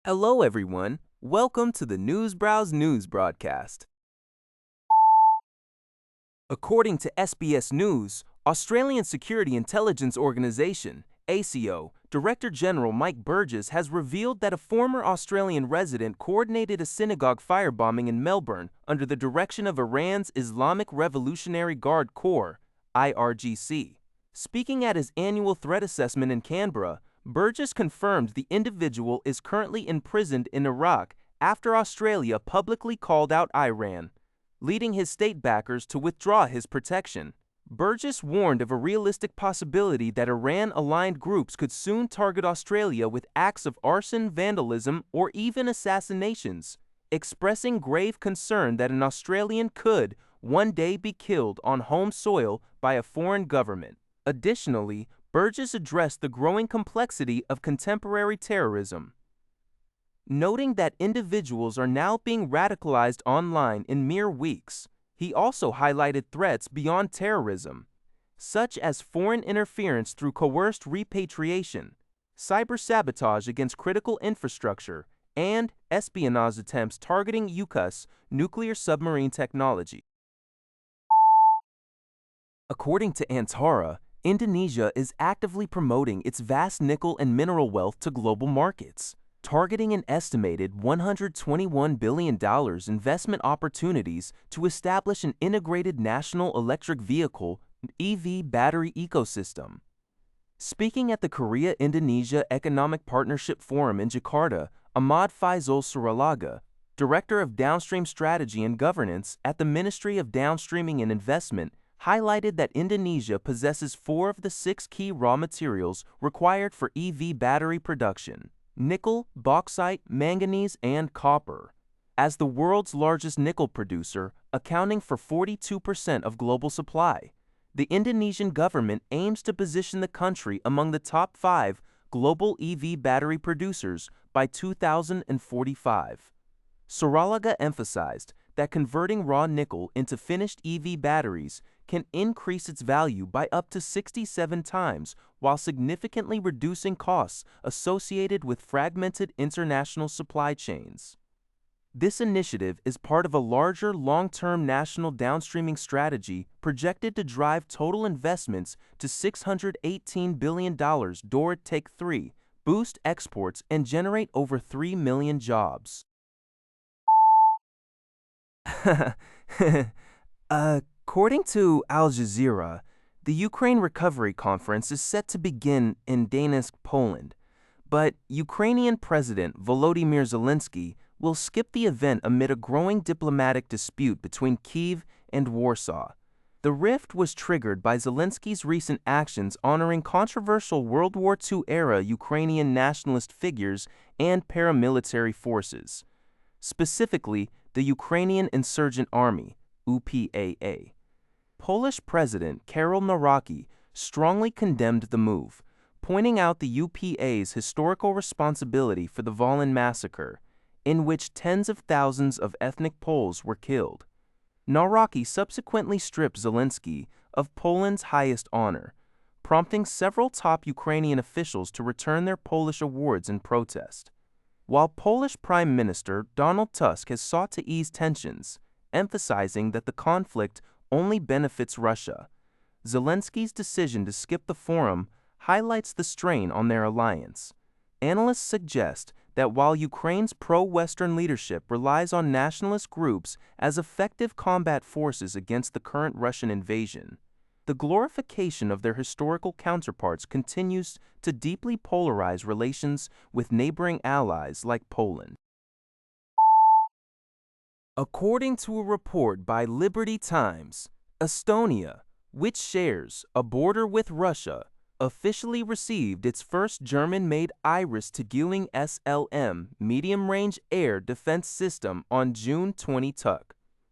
Hello, everyone. Welcome to the Newsbrowse News broadcast. According to SBS News, Australian Security Intelligence Organisation, ASIO, Director General Mike Burgess has revealed that a former Australian resident coordinated a synagogue firebombing in Melbourne under the direction of Iran's Islamic Revolutionary Guard Corps, IRGC. Speaking at his annual threat assessment in Canberra, Burgess confirmed the individual is currently imprisoned in Iraq after Australia publicly called out Iran, leading his state backers to withdraw his protection. Burgess warned of a realistic possibility that Iran-aligned groups could soon target Australia with acts of arson, vandalism, or even assassinations, expressing grave concern that an Australian could one day be killed on home soil by a foreign government. Additionally, Burgess addressed the growing complexity of contemporary terrorism, noting that individuals are now being radicalized online in mere weeks. He also highlighted threats beyond terrorism, such as foreign interference through coerced repatriation, cyber-sabotage against critical infrastructure, and espionage attempts targeting UCAS nuclear submarine technology. According to Antara, Indonesia is actively promoting its vast nickel and mineral wealth to global markets, targeting an estimated $121 billion investment opportunities to establish an integrated national electric vehicle EV battery ecosystem. Speaking at the Korea-Indonesia Economic Partnership Forum in Jakarta, Ahmad Faisal Suralaga, Director of Downstream Strategy and Governance at the Ministry of Downstreaming and Investment, highlighted that Indonesia possesses 4 of the 6 key raw materials required for EV battery production: nickel, bauxite, manganese, and copper. As the world's largest nickel producer, accounting for 42% of global supply, the Indonesian government aims to position the country among the top 5 global EV battery producers by 2045. Suralaga emphasized that converting raw nickel into finished EV batteries can increase its value by up to 67 times while significantly reducing costs associated with fragmented international supply chains. This initiative is part of a larger long-term national downstreaming strategy projected to drive total investments to $618 billion during Take 3, boost exports, and generate over 3 million jobs. According to Al Jazeera, the Ukraine Recovery Conference is set to begin in Gdańsk, Poland, but Ukrainian President Volodymyr Zelensky will skip the event amid a growing diplomatic dispute between Kyiv and Warsaw. The rift was triggered by Zelensky's recent actions honoring controversial World War II-era Ukrainian nationalist figures and paramilitary forces, specifically the Ukrainian Insurgent Army, UPAA. Polish President Karol Nawrocki strongly condemned the move, pointing out the UPA's historical responsibility for the Volyn massacre, in which tens of thousands of ethnic Poles were killed. Nawrocki subsequently stripped Zelensky of Poland's highest honor, prompting several top Ukrainian officials to return their Polish awards in protest. While Polish Prime Minister Donald Tusk has sought to ease tensions, emphasizing that the conflict only benefits Russia, Zelensky's decision to skip the forum highlights the strain on their alliance. Analysts suggest that while Ukraine's pro-Western leadership relies on nationalist groups as effective combat forces against the current Russian invasion, the glorification of their historical counterparts continues to deeply polarize relations with neighboring allies like Poland. According to a report by Liberty Times, Estonia, which shares a border with Russia, officially received its first German-made Iris-Tagilling SLM medium-range air defense system on June 20.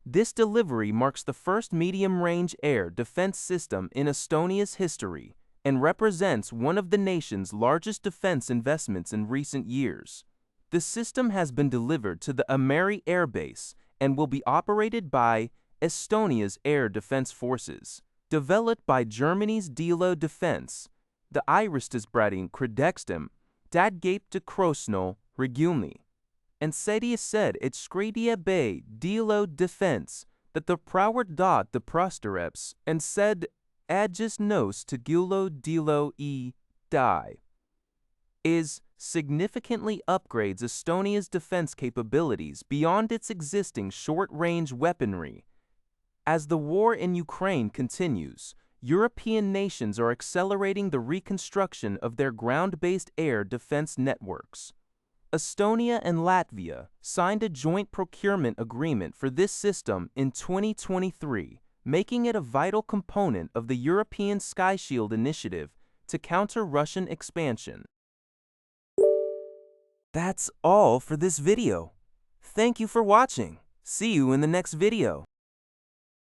This delivery marks the first medium-range air defense system in Estonia's history and represents one of the nation's largest defense investments in recent years. The system has been delivered to the Ameri Air Base and will be operated by Estonia's Air Defense Forces. Developed by Germany's Delo Defense, the Iristisbräding Kredextem, Dadgapte Krosno Regulni, and Sedia said it skredia bay dilo defense that the proward dot the prostereps and said agis nos to gulo dilo die is significantly upgrades Estonia's defense capabilities beyond its existing short-range weaponry. As the war in Ukraine continues, European nations are accelerating the reconstruction of their ground-based air defense networks. Estonia and Latvia signed a joint procurement agreement for this system in 2023, making it a vital component of the European Sky Shield initiative to counter Russian expansion. That's all for this video. Thank you for watching. See you in the next video.